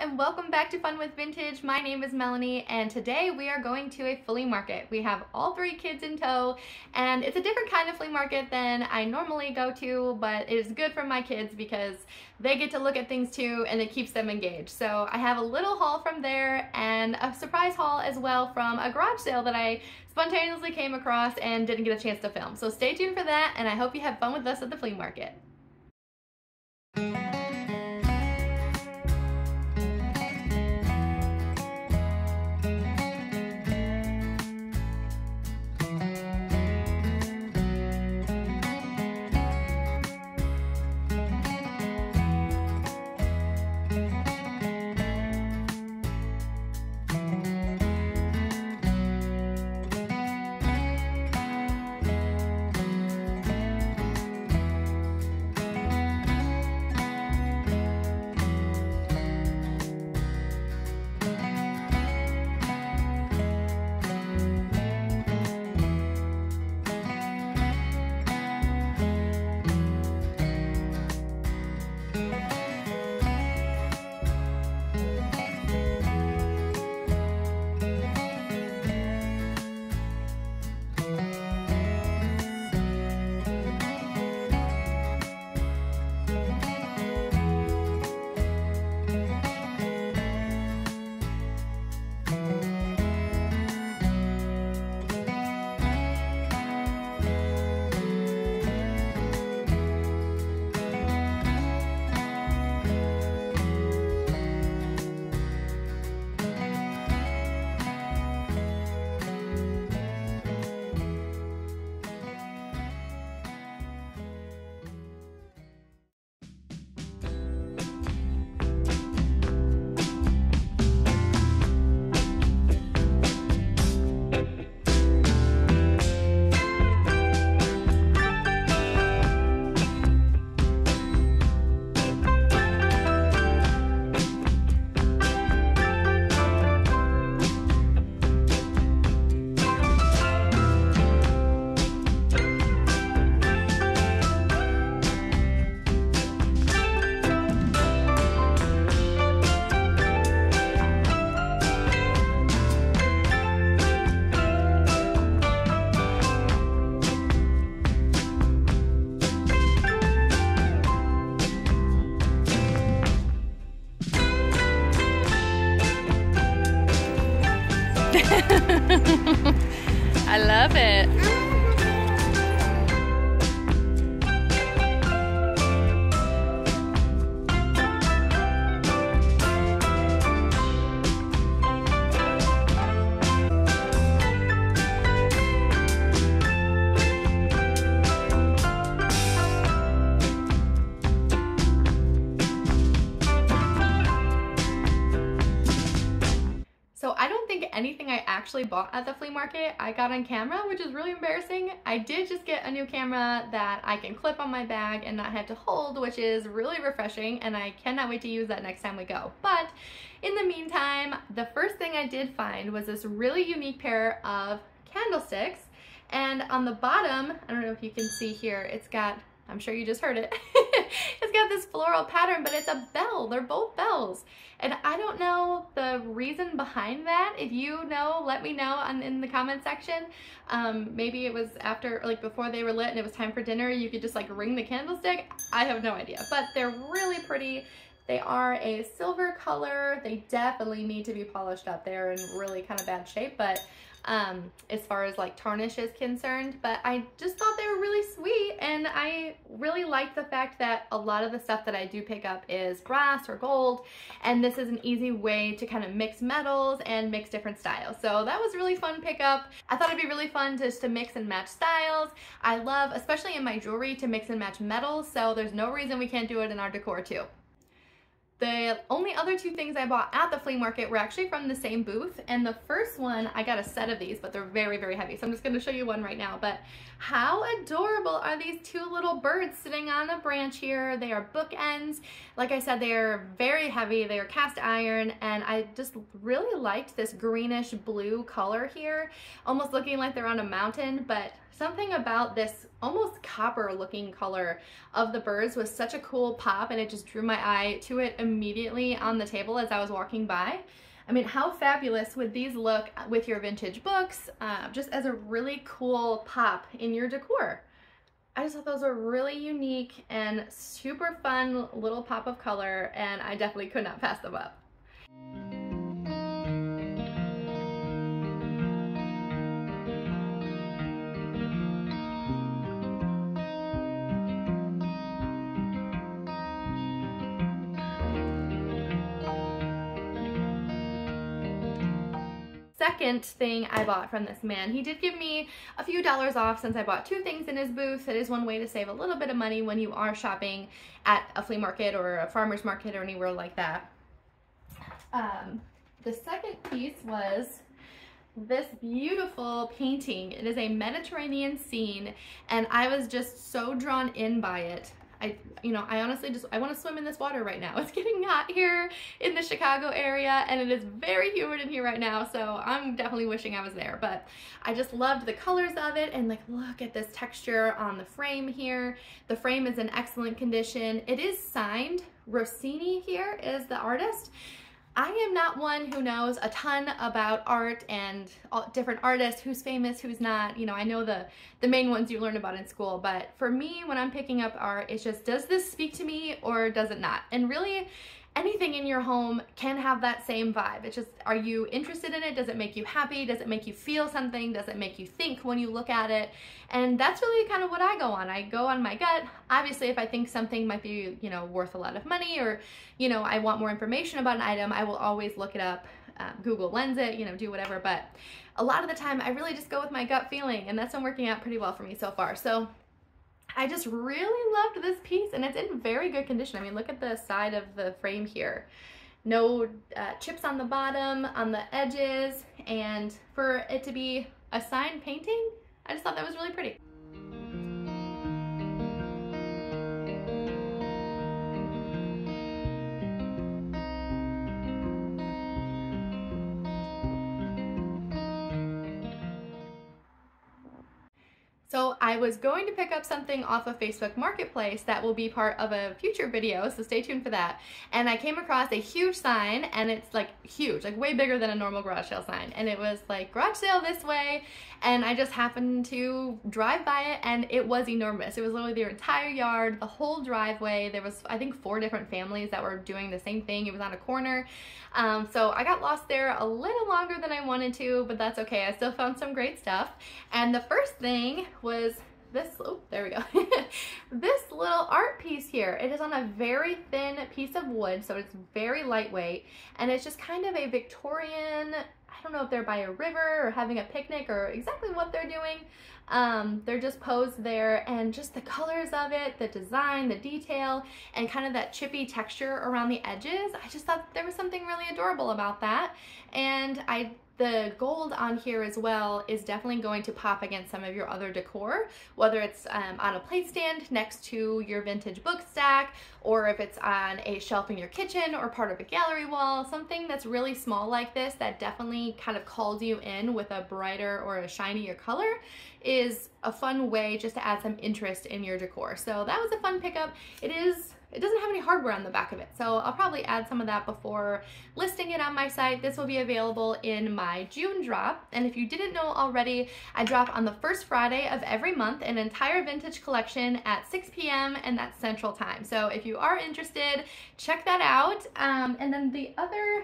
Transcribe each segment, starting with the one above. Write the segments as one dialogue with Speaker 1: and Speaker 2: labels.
Speaker 1: and welcome back to Fun with Vintage. My name is Melanie and today we are going to a flea market. We have all three kids in tow and it's a different kind of flea market than I normally go to, but it is good for my kids because they get to look at things too and it keeps them engaged. So I have a little haul from there and a surprise haul as well from a garage sale that I spontaneously came across and didn't get a chance to film. So stay tuned for that and I hope you have fun with us at the flea market.
Speaker 2: I love it.
Speaker 1: So I don't think anything I actually bought at the flea market I got on camera, which is really embarrassing. I did just get a new camera that I can clip on my bag and not have to hold, which is really refreshing, and I cannot wait to use that next time we go. But in the meantime, the first thing I did find was this really unique pair of candlesticks, and on the bottom, I don't know if you can see here, it's got, I'm sure you just heard it, it's got this floral pattern, but it's a bell. They're both bells. And I don't know the reason behind that. If you know, let me know in the comment section. Maybe it was after, like before they were lit and it was time for dinner, you could just like ring the candlestick. I have no idea, but they're really pretty. They are a silver color. They definitely need to be polished up. They're in really kind of bad shape, but as far as like tarnish is concerned, but I just thought they were really sweet, and I really like the fact that a lot of the stuff that I do pick up is brass or gold, and this is an easy way to kind of mix metals and mix different styles. So that was really fun pickup. I thought it'd be really fun just to mix and match styles. I love, especially in my jewelry, to mix and match metals, so there's no reason we can't do it in our decor too. The only other two things I bought at the flea market were actually from the same booth, and the first one, I got a set of these, but they're very, very heavy, so I'm just going to show you one right now. But how adorable are these two little birds sitting on a branch here? They are bookends. Like I said, they are very heavy. They are cast iron, and I just really liked this greenish blue color here, almost looking like they're on a mountain, but something about this almost copper looking color of the birds was such a cool pop, and it just drew my eye to it immediately on the table as I was walking by. I mean, how fabulous would these look with your vintage books, just as a really cool pop in your decor? I just thought those were really unique and super fun little pop of color, and I definitely could not pass them up. Second thing I bought from this man, he did give me a few dollars off since I bought 2 things in his booth. It is one way to save a little bit of money when you are shopping at a flea market or a farmer's market or anywhere like that. The second piece was this beautiful painting. It is a Mediterranean scene, and I was just so drawn in by it. I honestly I want to swim in this water right now. It's getting hot here in the Chicago area, and it is very humid in here right now, so I'm definitely wishing I was there. But I just loved the colors of it, and like, look at this texture on the frame here. The frame is in excellent condition. It is signed. Rossini here is the artist. I am not one who knows a ton about art and different artists, who's famous, who's not. You know, I know the main ones you learn about in school, but for me, when I'm picking up art, it's just, does this speak to me or does it not? And really, anything in your home can have that same vibe. It's just, are you interested in it? Does it make you happy? Does it make you feel something? Does it make you think when you look at it? And that's really kind of what I go on. I go on my gut. Obviously, if I think something might be, you know, worth a lot of money, or, you know, I want more information about an item, I will always look it up, Google Lens it, you know, do whatever. But a lot of the time, I really just go with my gut feeling, and that's been working out pretty well for me so far. So I just really loved this piece, and it's in very good condition. I mean, look at the side of the frame here. No chips on the bottom, on the edges, and for it to be a signed painting, I just thought that was really pretty. So I was going to pick up something off of Facebook Marketplace that will be part of a future video, so stay tuned for that. And I came across a huge sign, and it's like huge, like way bigger than a normal garage sale sign. And it was like, garage sale this way, and I just happened to drive by it, and it was enormous. It was literally their entire yard, the whole driveway. There was, I think, 4 different families that were doing the same thing. It was on a corner. So I got lost there a little longer than I wanted to, but that's okay. I still found some great stuff. And the first thing was this, oh, there we go. This little art piece here. It is on a very thin piece of wood, so it's very lightweight, and it's just kind of a Victorian, I don't know if they're by a river or having a picnic or exactly what they're doing. They're just posed there, and just the colors of it, the design, the detail, and kind of that chippy texture around the edges. I just thought there was something really adorable about that. And the gold on here as well is definitely going to pop against some of your other decor, whether it's on a plate stand next to your vintage book stack, or if it's on a shelf in your kitchen or part of a gallery wall. Something that's really small like this that definitely kind of calls you in with a brighter or a shinier color is a fun way just to add some interest in your decor. So that was a fun pickup. It doesn't have any hardware on the back of it, so I'll probably add some of that before listing it on my site. This will be available in my June drop, and if you didn't know already, I drop on the first Friday of every month an entire vintage collection at 6 p.m. and that's Central Time. So if you are interested, check that out. And then the other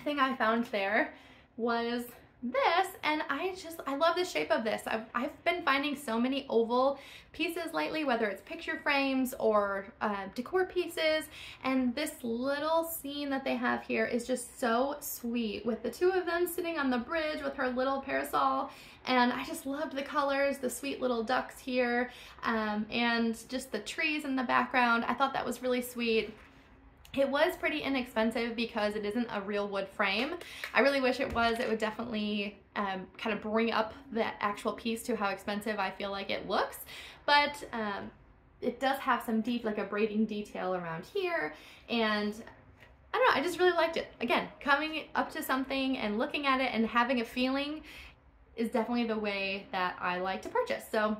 Speaker 1: thing I found there was this, and I love the shape of this. I've been finding so many oval pieces lately, whether it's picture frames or decor pieces, and this little scene that they have here is just so sweet, with the 2 of them sitting on the bridge with her little parasol. And I just loved the colors, the sweet little ducks here, and just the trees in the background. I thought that was really sweet. It was pretty inexpensive because it isn't a real wood frame. I really wish it was. It would definitely kind of bring up the actual piece to how expensive I feel like it looks. But it does have some deep, like a braiding detail around here. And I don't know, I just really liked it. Again, coming up to something and looking at it and having a feeling, is definitely the way that I like to purchase. So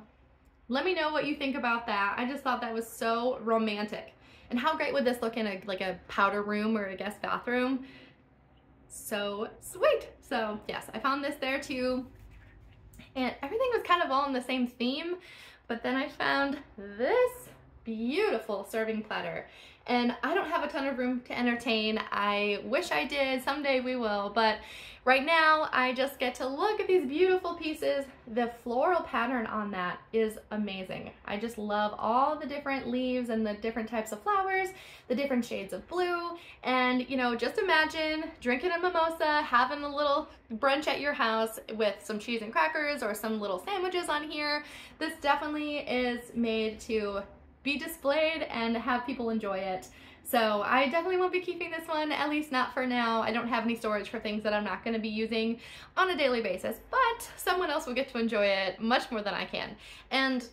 Speaker 1: let me know what you think about that. I just thought that was so romantic. And how great would this look in like a powder room or a guest bathroom? So sweet. So yes, I found this there too. And everything was kind of all in the same theme, but then I found this beautiful serving platter. And I don't have a ton of room to entertain. I wish I did. Someday we will. But right now, I just get to look at these beautiful pieces. The floral pattern on that is amazing. I just love all the different leaves and the different types of flowers, the different shades of blue. And, you know, just imagine drinking a mimosa, having a little brunch at your house with some cheese and crackers or some little sandwiches on here. This definitely is made to be displayed and have people enjoy it. So I definitely won't be keeping this one, at least not for now. I don't have any storage for things that I'm not going to be using on a daily basis, but someone else will get to enjoy it much more than I can. And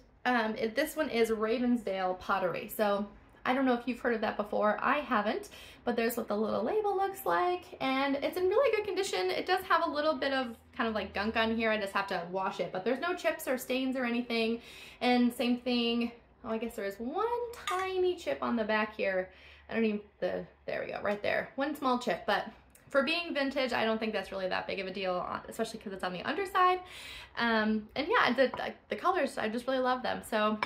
Speaker 1: this one is Ravensdale pottery. So I don't know if you've heard of that before. I haven't, but there's what the little label looks like, and it's in really good condition. It does have a little bit of kind of like gunk on here. I just have to wash it, but there's no chips or stains or anything. And same thing, oh, I guess there is one tiny chip on the back here. I don't even, there we go, right there. One small chip, but for being vintage, I don't think that's really that big of a deal, especially because it's on the underside. And yeah, the colors, I just really love them. So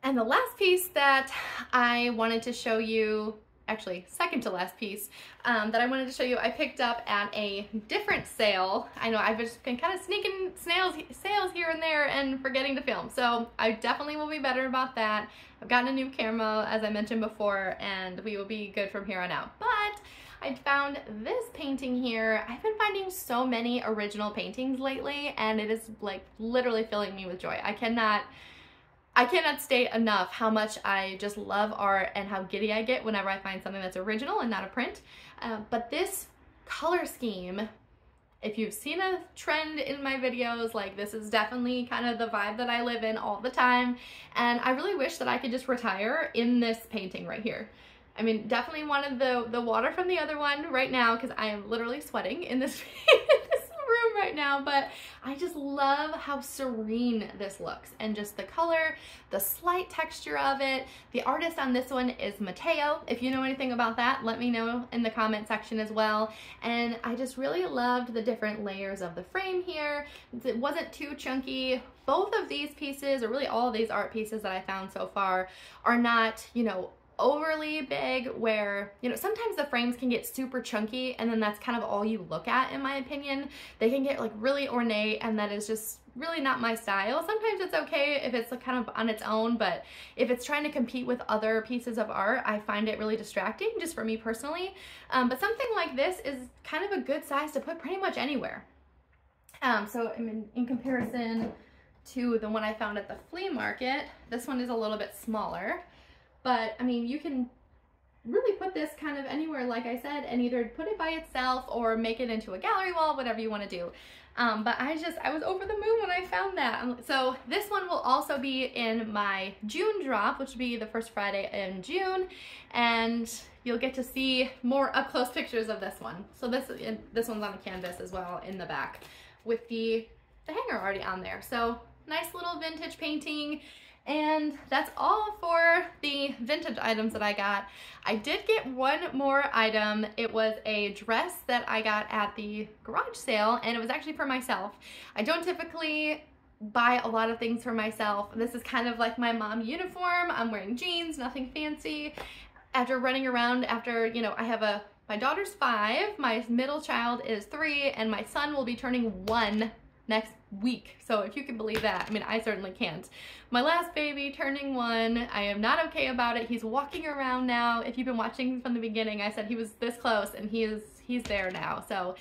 Speaker 1: and the last piece that I wanted to show you, actually second to last piece, that I wanted to show you, I picked up at a different sale. I know I've just been kind of sneaking sales here and there and forgetting to film. So I definitely will be better about that. I've gotten a new camera, as I mentioned before, and we will be good from here on out. But I found this painting here. I've been finding so many original paintings lately, and it is like literally filling me with joy. I cannot state enough how much I just love art and how giddy I get whenever I find something that's original and not a print. But this color scheme, if you've seen a trend in my videos, like this is definitely kind of the vibe that I live in all the time. And I really wish that I could just retire in this painting right here. I mean, definitely wanted the water from the other one right now because I am literally sweating in this room right now, but I just love how serene this looks and just the color, the slight texture of it. The artist on this one is Mateo. If you know anything about that, let me know in the comment section as well. And I just really loved the different layers of the frame here. It wasn't too chunky. Both of these pieces, or really all of these art pieces that I found so far, are not, you know, overly big, where, you know, sometimes the frames can get super chunky and then that's kind of all you look at, in my opinion. They can get like really ornate, and that is just really not my style. Sometimes it's okay if it's like kind of on its own, but if it's trying to compete with other pieces of art, I find it really distracting, just for me personally. But something like this is kind of a good size to put pretty much anywhere. So I mean, in comparison to the one I found at the flea market, this one is a little bit smaller. But I mean, you can really put this kind of anywhere, like I said, and either put it by itself or make it into a gallery wall, whatever you want to do. But I was over the moon when I found that. So this one will also be in my June drop, which will be the first Friday in June, and you'll get to see more up close pictures of this one. So this one's on the canvas as well in the back with the hanger already on there. So nice little vintage painting. And that's all for the vintage items that I got. I did get one more item. It was a dress that I got at the garage sale, and it was actually for myself. I don't typically buy a lot of things for myself. This is kind of like my mom uniform. I'm wearing jeans, nothing fancy. After running around, you know, my daughter's 5, my middle child is 3, and my son will be turning 1 next week. So if you can believe that, I mean, I certainly can't. My last baby turning 1, I am not okay about it. He's walking around now. If you've been watching from the beginning, I said he was this close, and he's there now. So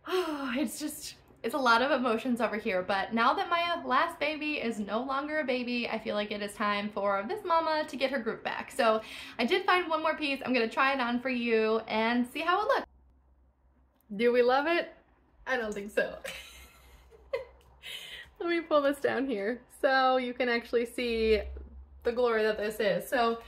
Speaker 1: it's just, It's a lot of emotions over here, but now that my last baby is no longer a baby, I feel like it is time for this mama to get her group back. So I did find one more piece. I'm gonna try it on for you and see how it looks. Do we love it? I don't think so. Let me pull this down here so you can actually see the glory that this is. So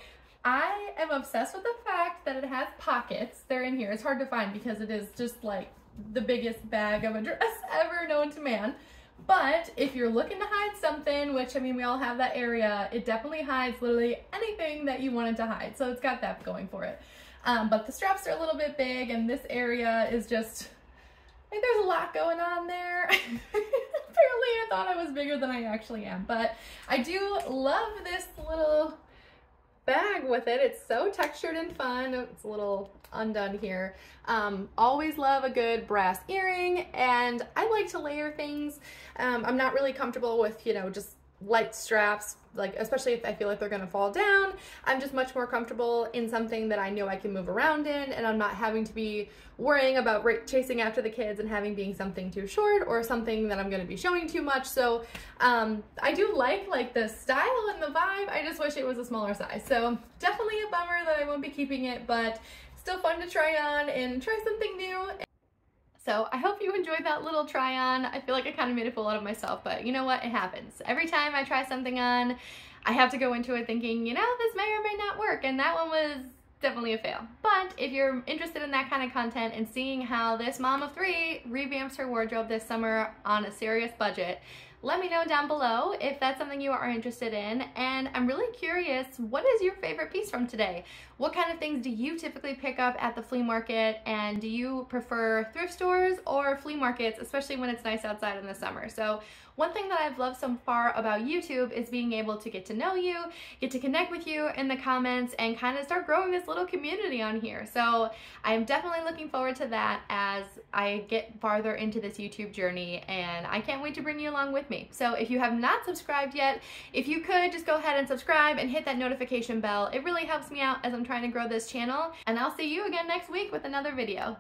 Speaker 1: I am obsessed with the fact that it has pockets. They're in here. It's hard to find because it is just like the biggest bag of a dress ever known to man. But if you're looking to hide something, which I mean we all have that area, it definitely hides literally anything that you wanted to hide. So it's got that going for it. But the straps are a little bit big and this area is just, I think there's a lot going on there. Apparently I thought I was bigger than I actually am. But I do love this little bag with it. It's so textured and fun. It's a little undone here. Always love a good brass earring, and I like to layer things. I'm not really comfortable with, you know, just light straps, like especially if I feel like they're gonna fall down. I'm just much more comfortable in something that I know I can move around in, and I'm not having to be worrying about chasing after the kids and having being something too short or something that I'm gonna be showing too much. So I do like the style and the vibe. I just wish it was a smaller size. So definitely a bummer that I won't be keeping it, but still fun to try on and try something new. So I hope you enjoyed that little try on. I feel like I kind of made a fool out of myself, but you know what? It happens. Every time I try something on, I have to go into it thinking, you know, this may or may not work, and that one was definitely a fail. But if you're interested in that kind of content and seeing how this mom of three revamps her wardrobe this summer on a serious budget, let me know down below if that's something you are interested in. And I'm really curious, what is your favorite piece from today? What kind of things do you typically pick up at the flea market? And do you prefer thrift stores or flea markets, especially when it's nice outside in the summer? So one thing that I've loved so far about YouTube is being able to get to know you, get to connect with you in the comments, and kind of start growing this little community on here. So I'm definitely looking forward to that as I get farther into this YouTube journey, and I can't wait to bring you along with me. So if you have not subscribed yet, if you could just go ahead and subscribe and hit that notification bell. It really helps me out as I'm trying to grow this channel, and I'll see you again next week with another video.